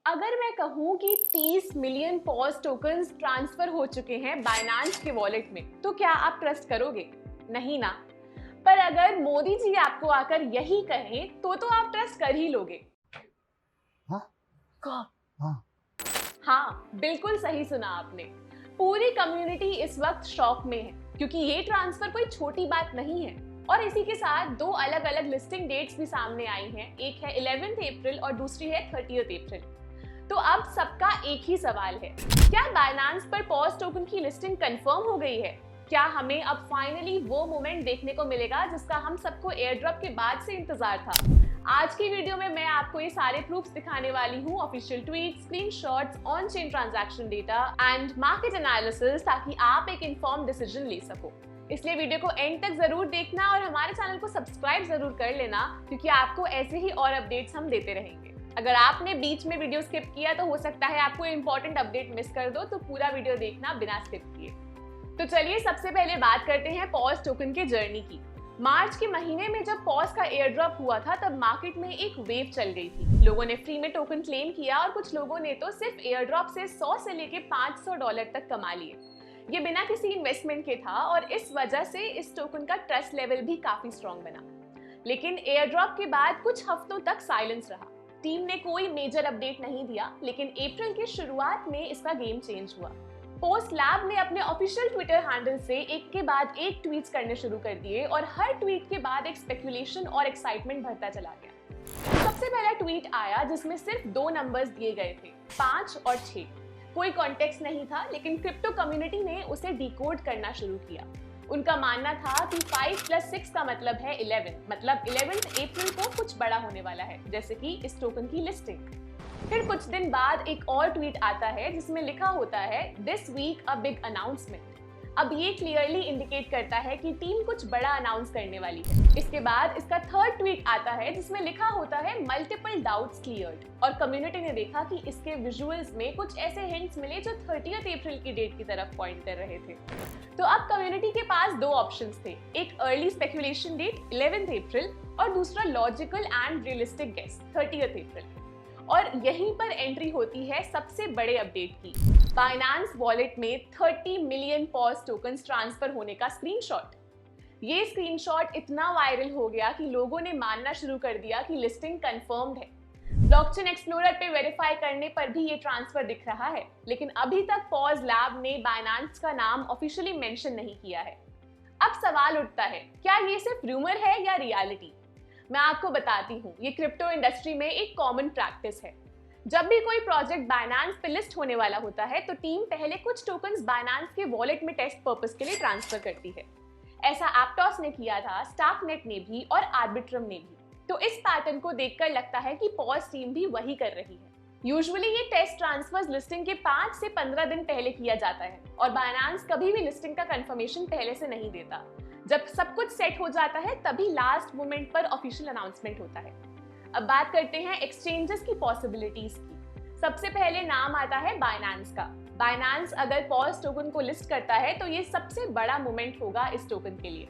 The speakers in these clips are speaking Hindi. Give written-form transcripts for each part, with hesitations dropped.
अगर मैं कहूं कि 30 मिलियन पॉज टोकन्स ट्रांसफर हो चुके हैं बाइनांस के वॉलेट में, तो क्या आप ट्रस्ट करोगे? नहीं ना। पर अगर मोदी जी आपको आकर यही कहें तो आप ट्रस्ट कर ही लोगे। हाँ? हाँ। हाँ, बिल्कुल सही सुना आपने। पूरी कम्युनिटी इस वक्त शॉक में है क्योंकि ये ट्रांसफर कोई छोटी बात नहीं है। और इसी के साथ दो अलग अलग लिस्टिंग डेट्स भी सामने आई हैं। एक है 11 अप्रैल और दूसरी है 30 अप्रैल। तो अब सबका एक ही सवाल है, क्या बाइनांस पर पॉज टोकन की लिस्टिंग कंफर्म हो गई है? क्या हमें अब फाइनली वो मोमेंट देखने को मिलेगा जिसका हम सबको एयर ड्रॉप के बाद से इंतजार था? आज की वीडियो में मैं आपको ये सारे प्रूफ्स दिखाने वाली हूँ, official tweet, screenshots, on chain transaction data and market analysis, ताकि आप एक इन्फॉर्म डिसीजन ले सको। इसलिए वीडियो को एंड तक जरूर देखना और हमारे चैनल को सब्सक्राइब जरूर कर लेना, क्योंकि आपको ऐसे ही और अपडेट्स हम देते रहेंगे। अगर आपने बीच में वीडियो स्किप किया तो हो सकता है आपको इंपॉर्टेंट अपडेट मिस कर दो, तो पूरा वीडियो देखना बिना स्किप किए। तो चलिए सबसे पहले बात करते हैं पॉज टोकन के जर्नी की। मार्च के महीने में जब पॉज का एयर ड्रॉप हुआ था तब मार्केट में एक वेव चल गई थी। लोगों ने फ्री में टोकन क्लेम किया और कुछ लोगों ने तो सिर्फ एयर ड्रॉप से 100 से लेके $500 तक कमा लिए। ये बिना किसी इन्वेस्टमेंट के था और इस वजह से इस टोकन का ट्रस्ट लेवल भी काफी स्ट्रॉन्ग बना। लेकिन एयर ड्रॉप के बाद कुछ हफ्तों तक साइलेंस रहा। टीम ने कोई मेजर अपडेट नहीं दिया, लेकिन अप्रैल की शुरुआत में इसका गेम चेंज हुआ। पोस्ट लैब ने अपने ऑफिशियल ट्विटर हैंडल से एक के बाद एक ट्वीट्स करने शुरू कर दिए और हर ट्वीट के बाद एक स्पेकुलेशन और एक्साइटमेंट बढ़ता चला गया। सबसे पहला ट्वीट आया जिसमें सिर्फ दो नंबर्स दिए गए थे, 5 और 6। कोई कॉन्टेक्स्ट नहीं था, लेकिन क्रिप्टो कम्युनिटी ने उसे डिकोड करना शुरू किया। उनका मानना था कि 5 + 6 का मतलब है 11, मतलब 11 अप्रैल को कुछ बड़ा होने वाला है, जैसे कि इस टोकन की लिस्टिंग। फिर कुछ दिन बाद एक और ट्वीट आता है जिसमें लिखा होता है, this week a big announcement. अब ये क्लियरली इंडिकेट करता है कि टीम कुछ बड़ा अनाउंस करने वाली है। इसके बाद इसका थर्ड ट्वीट आता है जिसमें लिखा होता है, मल्टीपल डाउट्स क्लियर्ड। और कम्युनिटी ने देखा कि इसके विजुअल्स में कुछ ऐसे हिंट्स मिले जो 30 अप्रैल की डेट की तरफ पॉइंट कर रहे थे। तो अब कम्युनिटी के पास दो ऑप्शंस थे, एक अर्ली स्पेकुलेशन डेट 11 अप्रैल और दूसरा लॉजिकल एंड रियलिस्टिक गेस 30 अप्रैल। और यहीं पर एंट्री होती है सबसे बड़े अपडेट की, बाइनांस वॉलेट में 30 मिलियन पॉज टोकन्स ट्रांसफर होने का स्क्रीनशॉट। ये स्क्रीनशॉट इतना वायरल हो गया कि लोगों ने मानना शुरू कर दिया कि लिस्टिंग कंफर्म्ड है। ब्लॉकचेन एक्सप्लोरर पे वेरीफाई करने पर भी ये ट्रांसफर दिख रहा है, लेकिन अभी तक पॉज लैब ने बाइनांस का नाम ऑफिशियली मेंशन नहीं किया है। अब सवाल उठता है, क्या ये सिर्फ रूमर है या रियलिटी? मैं आपको बताती हूँ, ये क्रिप्टो इंडस्ट्री में एक कॉमन प्रैक्टिस है। जब भी कोई प्रोजेक्ट बाइनांस पे लिस्ट होने वाला होता है तो टीम पहले कुछ टोकन्स बाइनांस के वॉलेट में टेस्ट पर्पस के लिए ट्रांसफर करती है। ऐसा एप्टॉस ने किया था, स्टार्कनेट ने भी और आर्बिट्रम ने भी। तो इस पैटर्न को देखकर लगता है कि पॉज टीम भी वही कर रही है। यूजुअली ये टेस्ट ट्रांसफर्स लिस्टिंग के 5 से 15 दिन पहले किया जाता है और बाइनांस कभी भी लिस्टिंग का कंफर्मेशन पहले से नहीं देता। जब सब कुछ सेट हो जाता है तभी लास्ट मोमेंट पर ऑफिशियल अनाउंसमेंट होता है। अब बात करते हैं एक्सचेंजेस की पॉसिबिलिटीज की। सबसे पहले नाम आता है बाइनांस का। बाइनांस अगर पॉज टोकन को लिस्ट करता है तो ये सबसे बड़ा मोमेंट होगा इस टोकन के लिए।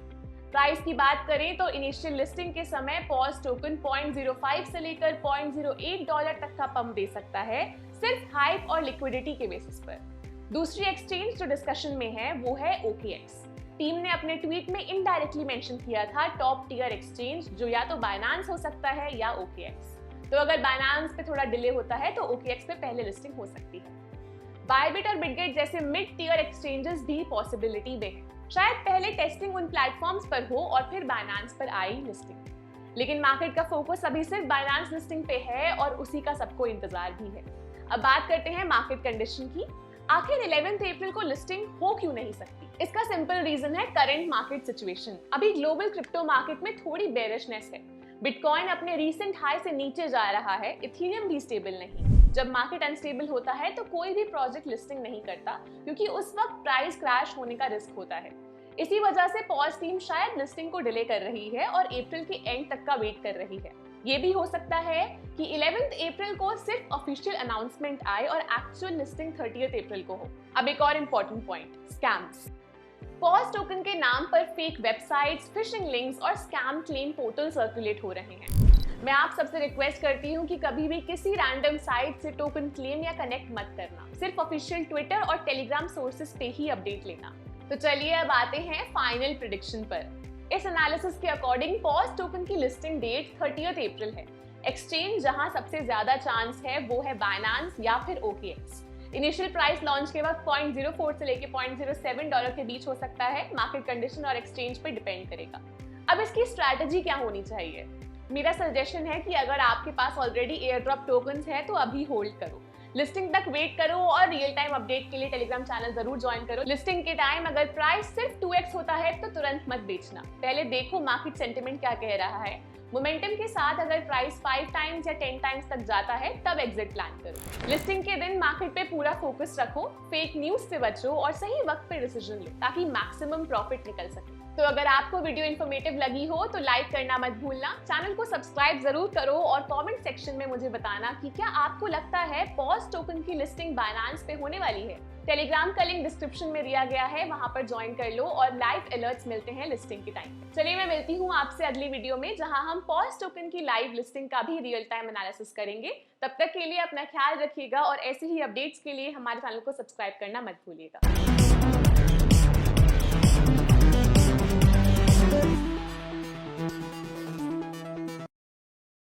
प्राइस की बात करें तो इनिशियल लिस्टिंग के समय पॉज टोकन 0.05 से लेकर $0.08 तक का पंप दे सकता है, सिर्फ हाइप और लिक्विडिटी के बेसिस पर। दूसरी एक्सचेंज जो डिस्कशन में है वो है OKX। टीम ने अपने ट्वीट में इनडायरेक्टली मेंशन किया था टॉप टियर एक्सचेंज, जो या तो बाइनांस हो सकता है या OKX। तो अगर बाइनांस पे थोड़ा डिले होता है तो OKX पे पहले लिस्टिंग हो सकती है। बायबिट और बिटगेट जैसे मिड टियर एक्सचेंजेस भी पॉसिबिलिटी में है। शायद पहले टेस्टिंग उन प्लेटफॉर्म्स पर हो और फिर बाइनांस पर आई लिस्टिंग। लेकिन मार्केट का फोकस अभी सिर्फ बाइनांस लिस्टिंग पे है और उसी का सबको इंतजार भी है। अब बात करते हैं मार्केट कंडीशन की। आखिर 11 अप्रैल को लिस्टिंग हो क्यों नहीं सकती? इसका सिंपल रीजन है करंट मार्केट सिचुएशन। अभी ग्लोबल क्रिप्टो मार्केट में थोड़ी बेरिशनेस है। बिटकॉइन अपने रीसेंट हाई से नीचे जा रहा है, इथेरियम भी स्टेबल नहीं। जब मार्केट अनस्टेबल होता है तो कोई भी प्रोजेक्ट लिस्टिंग नहीं करता, क्योंकि उस वक्त प्राइस क्रैश होने का रिस्क होता है। इसी वजह से पॉज टीम शायद लिस्टिंग को डिले कर रही है और अप्रैल के एंड तक का वेट कर रही है। ये भी हो सकता है कि 11 अप्रैल को सिर्फ ऑफिशियल अनाउंसमेंट आए और एक्चुअल लिस्टिंग 30 अप्रैल को हो। अब एक और important point, scams. Pause token के नाम पर फेक वेबसाइट्स, फिशिंग लिंक्स और स्कैम क्लेम पोर्टल सर्कुलेट हो रहे हैं। मैं आप सबसे रिक्वेस्ट करती हूँ कि कभी भी किसी रैंडम साइट से टोकन क्लेम या कनेक्ट मत करना, सिर्फ ऑफिशियल ट्विटर और टेलीग्राम सोर्सेस पे ही अपडेट लेना। तो चलिए अब आते हैं फाइनल प्रेडिक्शन पर। इस एनालिसिस के अकॉर्डिंग पॉज टोकन की लिस्टिंग डेट 30 अप्रैल है। एक्सचेंज जहां सबसे ज्यादा चांस है वो है बाइनेंस या फिर OKX। इनिशियल प्राइस लॉन्च के वक्त 0.04 से लेके $0.07 के बीच हो सकता है, मार्केट कंडीशन और एक्सचेंज पे डिपेंड करेगा। अब इसकी स्ट्रैटेजी क्या होनी चाहिए? मेरा सजेशन है कि अगर आपके पास ऑलरेडी एयर ड्रॉप टोकन्स है तो अभी होल्ड करो, लिस्टिंग तक वेट करो और रियल टाइम अपडेट के लिए टेलीग्राम चैनल जरूर ज्वाइन करो। लिस्टिंग के टाइम अगर प्राइस सिर्फ 2x होता है तो तुरंत मत बेचना, पहले देखो मार्केट सेंटिमेंट क्या कह रहा है। मोमेंटम के साथ अगर प्राइस 5 टाइम्स या 10 टाइम्स तक जाता है तब एग्जिट प्लान करो। लिस्टिंग के दिन मार्केट पे पूरा फोकस रखो, फेक न्यूज से बचो और सही वक्त पे डिसीजन लो ताकि मैक्सिमम प्रॉफिट निकल सके। तो अगर आपको वीडियो इन्फॉर्मेटिव लगी हो तो लाइक करना मत भूलना, चैनल को सब्सक्राइब जरूर करो और कमेंट सेक्शन में मुझे बताना कि क्या आपको लगता है पॉज टोकन की लिस्टिंग बाइनेंस पे होने वाली है। टेलीग्राम का लिंक डिस्क्रिप्शन में दिया गया है, वहां पर ज्वाइन कर लो और लाइव अलर्ट्स मिलते हैं लिस्टिंग के टाइम। चलिए मैं मिलती हूँ आपसे अगली वीडियो में जहां हम पॉज टोकन की लाइव लिस्टिंग का भी रियल टाइम एनालिसिस करेंगे। तब तक के लिए अपना ख्याल रखिएगा और ऐसे ही अपडेट्स के लिए हमारे चैनल को सब्सक्राइब करना मत भूलिएगा।